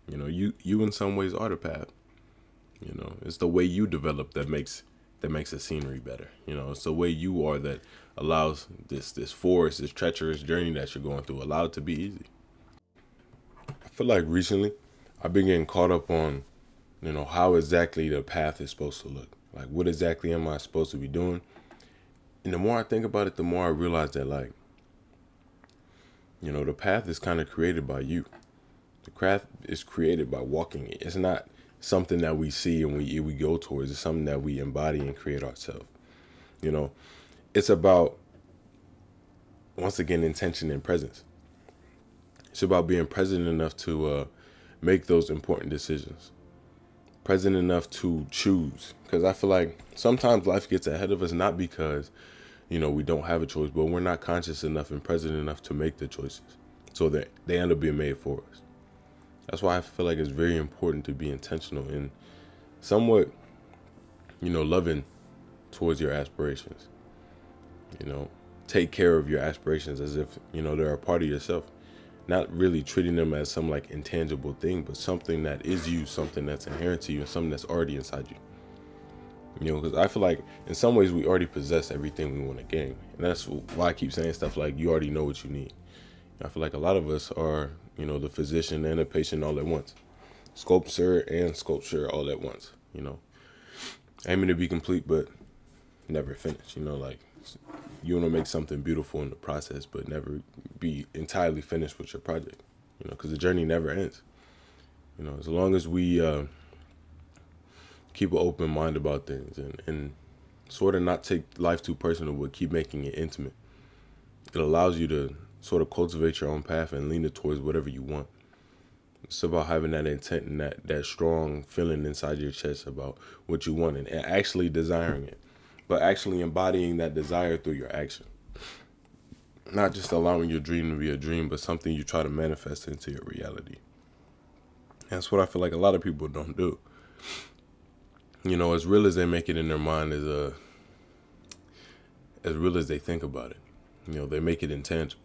You in some ways are the path. It's the way you develop that makes the scenery better. It's the way you are that allows this forest, this treacherous journey that you're going through, allow it to be easy. I feel like recently I've been getting caught up on, how exactly the path is supposed to look. Like, what exactly am I supposed to be doing? And the more I think about it, the more I realize that, like, the path is kind of created by you. The craft is created by walking it. It's not something that we see and we go towards. It's something that we embody and create ourselves. You know, it's about, once again, intention and presence. It's about being present enough to make those important decisions. Present enough to choose. Because I feel like sometimes life gets ahead of us, not because, we don't have a choice, but we're not conscious enough and present enough to make the choices. So that they end up being made for us. That's why I feel like it's very important to be intentional and somewhat, loving towards your aspirations. You know, take care of your aspirations as if, they're a part of yourself. Not really treating them as some like intangible thing, but something that is you, something that's inherent to you, and something that's already inside you. Because I feel like in some ways we already possess everything we want to gain. And that's why I keep saying stuff like you already know what you need. I feel like a lot of us are, the physician and the patient all at once. Sculptor and sculpture all at once, Aiming to be complete, but never finish, like you want to make something beautiful in the process, but never be entirely finished with your project, because the journey never ends. As long as we keep an open mind about things and sort of not take life too personal, but keep making it intimate, it allows you to sort of cultivate your own path and lean it towards whatever you want. It's about having that intent and that strong feeling inside your chest about what you want and actually desiring it, but actually embodying that desire through your action. Not just allowing your dream to be a dream, but something you try to manifest into your reality. That's what I feel like a lot of people don't do. As real as they make it in their mind is as real as they think about it. They make it intangible.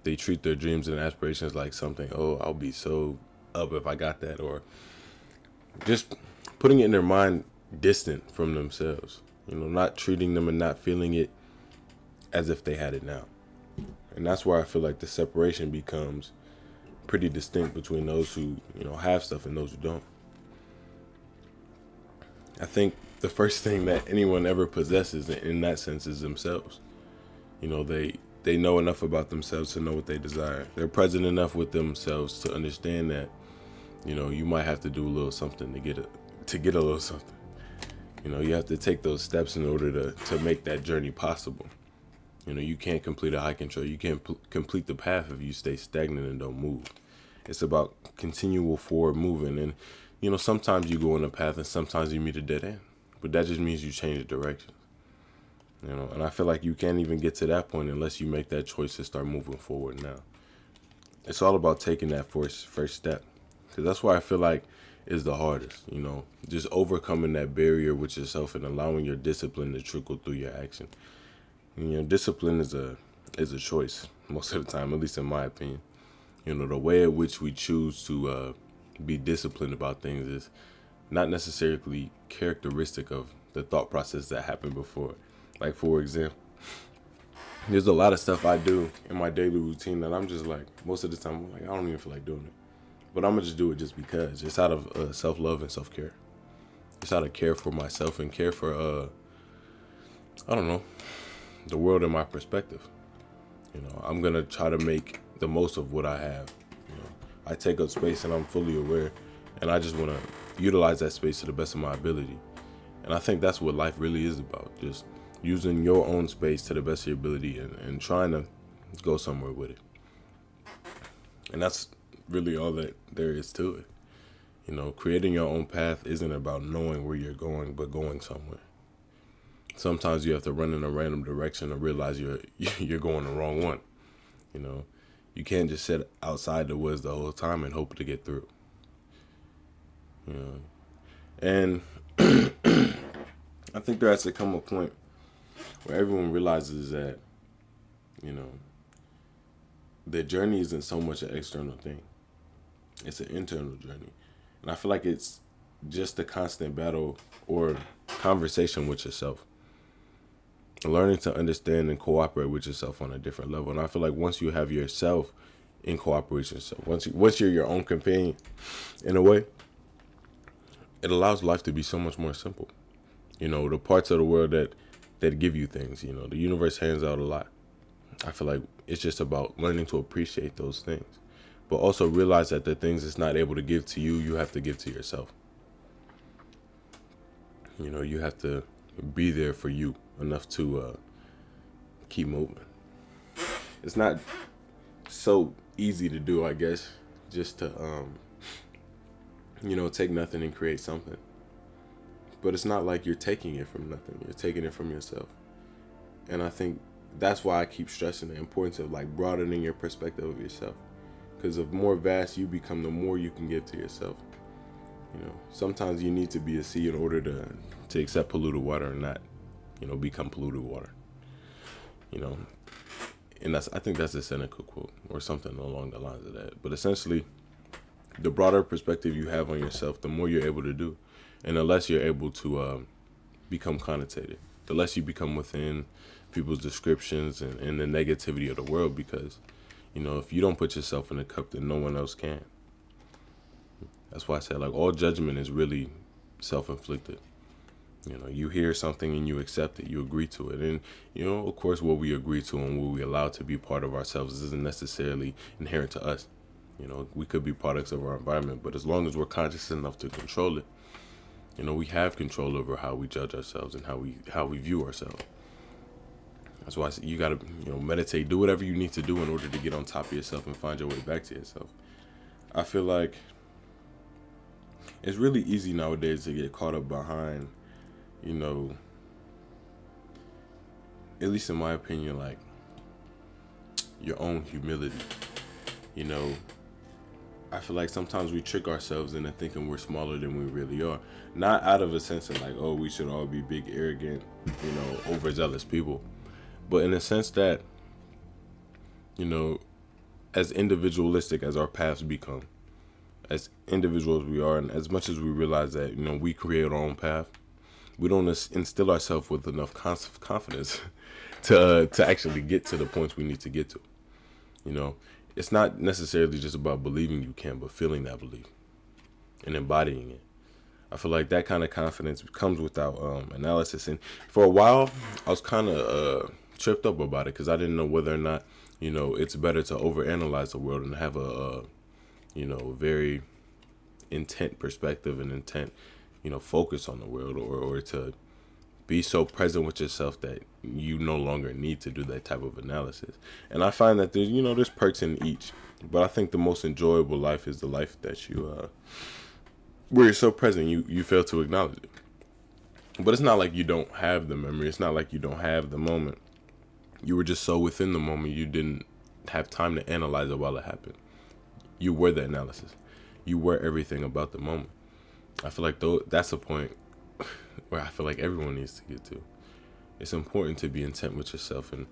They treat their dreams and aspirations like something, oh, I'll be so up if I got that, or just putting it in their mind distant from themselves, not treating them and not feeling it as if they had it now. And that's where I feel like the separation becomes pretty distinct between those who, have stuff and those who don't. I think the first thing that anyone ever possesses in that sense is themselves. They know enough about themselves to know what they desire. They're present enough with themselves to understand that, you might have to do a little something to get a little something. You have to take those steps in order to make that journey possible. You can't complete a hiking trail. You can't complete the path if you stay stagnant and don't move. It's about continual forward moving. And, sometimes you go on a path and sometimes you meet a dead end. But that just means you change the direction. And I feel like you can't even get to that point unless you make that choice to start moving forward now. It's all about taking that first step. Because that's why I feel like is the hardest, just overcoming that barrier with yourself and allowing your discipline to trickle through your action. Discipline is a choice most of the time, at least in my opinion. The way in which we choose to be disciplined about things is not necessarily characteristic of the thought process that happened before. Like, for example, there's a lot of stuff I do in my daily routine that I'm just like, most of the time, I'm like, I don't even feel like doing it. But I'm going to just do it just because. It's out of self-love and self-care. It's out of care for myself and care for, I don't know, the world and my perspective. I'm going to try to make the most of what I have. I take up space and I'm fully aware. And I just want to utilize that space to the best of my ability. And I think that's what life really is about. Just using your own space to the best of your ability and trying to go somewhere with it. And that's really all that there is to it. Creating your own path isn't about knowing where you're going, but going somewhere. Sometimes you have to run in a random direction and realize you're going the wrong one. You can't just sit outside the woods the whole time and hope to get through. And I think there has to come a point where everyone realizes that, the journey isn't so much an external thing. It's an internal journey. And I feel like it's just a constant battle or conversation with yourself. Learning to understand and cooperate with yourself on a different level. And I feel like once you have yourself in cooperation with yourself, once you're your own companion, in a way, it allows life to be so much more simple. The parts of the world that give you things, the universe hands out a lot. I feel like it's just about learning to appreciate those things, but also realize that the things it's not able to give to you, you have to give to yourself. You have to be there for you enough to keep moving. It's not so easy to do, I guess, just to take nothing and create something. But it's not like you're taking it from nothing. You're taking it from yourself. And I think that's why I keep stressing the importance of like broadening your perspective of yourself. Because the more vast you become, the more you can give to yourself. Sometimes you need to be a sea in order to accept polluted water and not, become polluted water. And I think that's a Seneca quote or something along the lines of that. But essentially, the broader perspective you have on yourself, the more you're able to do. And the less you're able to become connotated, the less you become within people's descriptions and the negativity of the world. Because, if you don't put yourself in a cup, then no one else can. That's why I said, like, all judgment is really self-inflicted. You hear something and you accept it, you agree to it. And, of course, what we agree to and what we allow to be part of ourselves isn't necessarily inherent to us. We could be products of our environment, but as long as we're conscious enough to control it, we have control over how we judge ourselves and how we view ourselves. That's why you gotta, meditate, do whatever you need to do in order to get on top of yourself and find your way back to yourself. I feel like it's really easy nowadays to get caught up behind, at least in my opinion, like your own humility. I feel like sometimes we trick ourselves into thinking we're smaller than we really are. Not out of a sense of like, oh, we should all be big, arrogant, overzealous people. But in a sense that, as individualistic as our paths become, as individuals we are, and as much as we realize that, we create our own path, we don't instill ourselves with enough confidence to actually get to the points we need to get to. It's not necessarily just about believing you can, but feeling that belief and embodying it. I feel like that kind of confidence comes without analysis. And for a while, I was kind of tripped up about it because I didn't know whether or not, it's better to overanalyze the world and have a very intent perspective and intent, focus on the world, or to be so present with yourself that you no longer need to do that type of analysis. And I find that there's perks in each, but I think the most enjoyable life is the life that where you're so present, you fail to acknowledge it. But it's not like you don't have the memory. It's not like you don't have the moment. You were just so within the moment, you didn't have time to analyze it while it happened. You were the analysis. You were everything about the moment. I feel like that's a point where I feel like everyone needs to get to. It's important to be intent with yourself and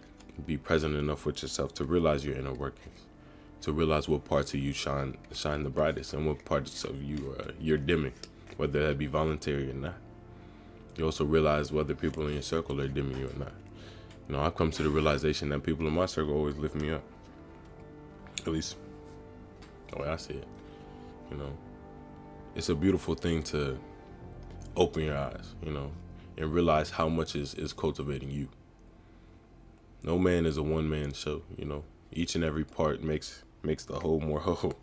be present enough with yourself to realize your inner workings, to realize what parts of you shine the brightest and what parts of you you're dimming, whether that be voluntary or not. You also realize whether people in your circle are dimming you or not. I've come to the realization that people in my circle always lift me up. At least the way I see it. It's a beautiful thing to open your eyes, and realize how much is cultivating you. No man is a one-man show, Each and every part makes the whole more whole.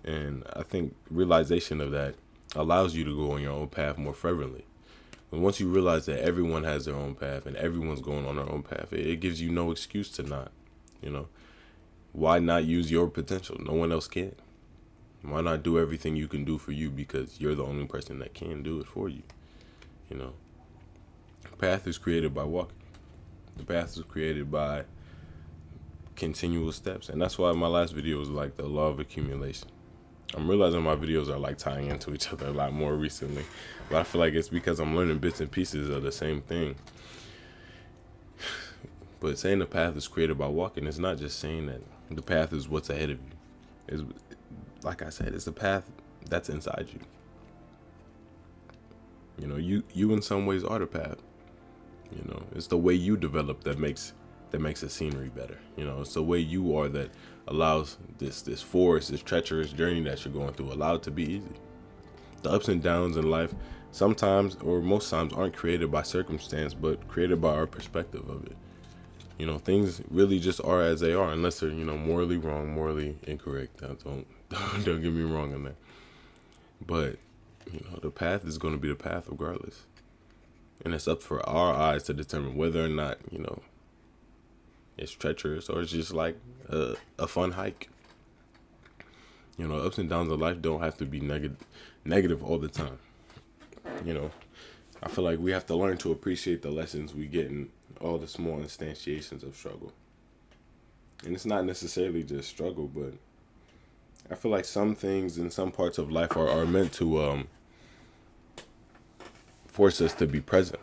And I think realization of that allows you to go on your own path more fervently. And once you realize that everyone has their own path and everyone's going on their own path, it gives you no excuse to not, Why not use your potential? No one else can. Why not do everything you can do for you because you're the only person that can do it for you? The path is created by walking. The path is created by continual steps. And that's why my last video was like the law of accumulation. I'm realizing my videos are like tying into each other a lot more recently. But I feel like it's because I'm learning bits and pieces of the same thing. But saying the path is created by walking is not just saying that the path is what's ahead of you. like I said, it's a path that's inside you. You know, you in some ways are the path. You know, it's the way you develop that makes the scenery better. You know, it's the way you are that allows this forest, this treacherous journey that you're going through, allow it to be easy. The ups and downs in life sometimes or most times aren't created by circumstance, but created by our perspective of it. You know, things really just are as they are, unless they're, you know, morally wrong, morally incorrect. Don't get me wrong on that. But, you know, the path is going to be the path regardless. And it's up for our eyes to determine whether or not, you know, it's treacherous or it's just like a fun hike. You know, ups and downs of life don't have to be negative all the time. You know, I feel like we have to learn to appreciate the lessons we get in all the small instantiations of struggle. And it's not necessarily just struggle, but I feel like some things in some parts of life are meant to force us to be present,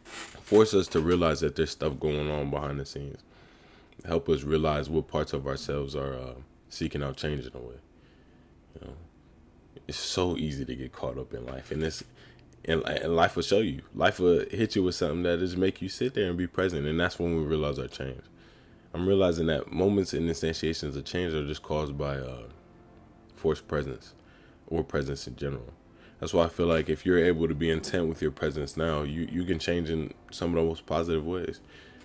force us to realize that there's stuff going on behind the scenes, help us realize what parts of ourselves are seeking out change in a way. You know, it's so easy to get caught up in life, and life will show you. Life will hit you with something that just make you sit there and be present, and that's when we realize our change. I'm realizing that moments and instantiations of change are just caused by forced presence or presence in general. That's why I feel like if you're able to be intent with your presence now, you can change in some of the most positive ways.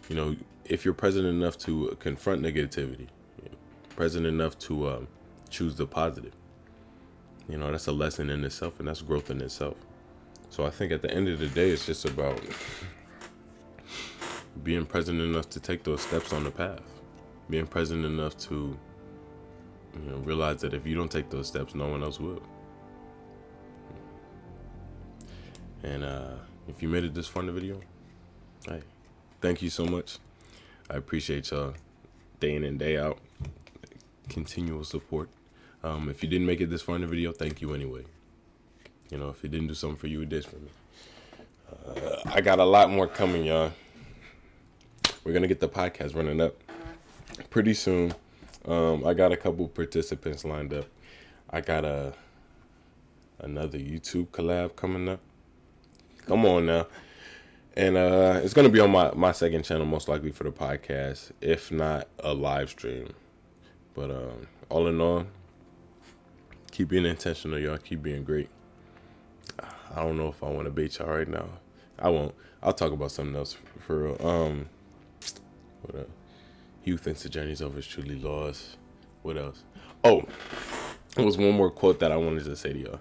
You know, if you're present enough to confront negativity, you know, present enough to choose the positive, you know, that's a lesson in itself, and that's growth in itself. So I think at the end of the day, it's just about being present enough to take those steps on the path, being present enough to, you know, realize that if you don't take those steps, no one else will. And if you made it this far in the video, hey, thank you so much. I appreciate y'all day in and day out, continual support. If you didn't make it this far in the video, thank you anyway. You know, if it didn't do something for you, it did for me. I got a lot more coming, y'all. We're going to get the podcast running up pretty soon. I got a couple participants lined up. I got another YouTube collab coming up. Come on now. And it's going to be on my second channel, most likely for the podcast, if not a live stream. But all in all, keep being intentional, y'all. Keep being great. I don't know if I want to bait y'all right now. I won't. I'll talk about something else for real. What Hugh thinks the journey's over is truly lost. What else? Oh, there was one more quote that I wanted to say to y'all.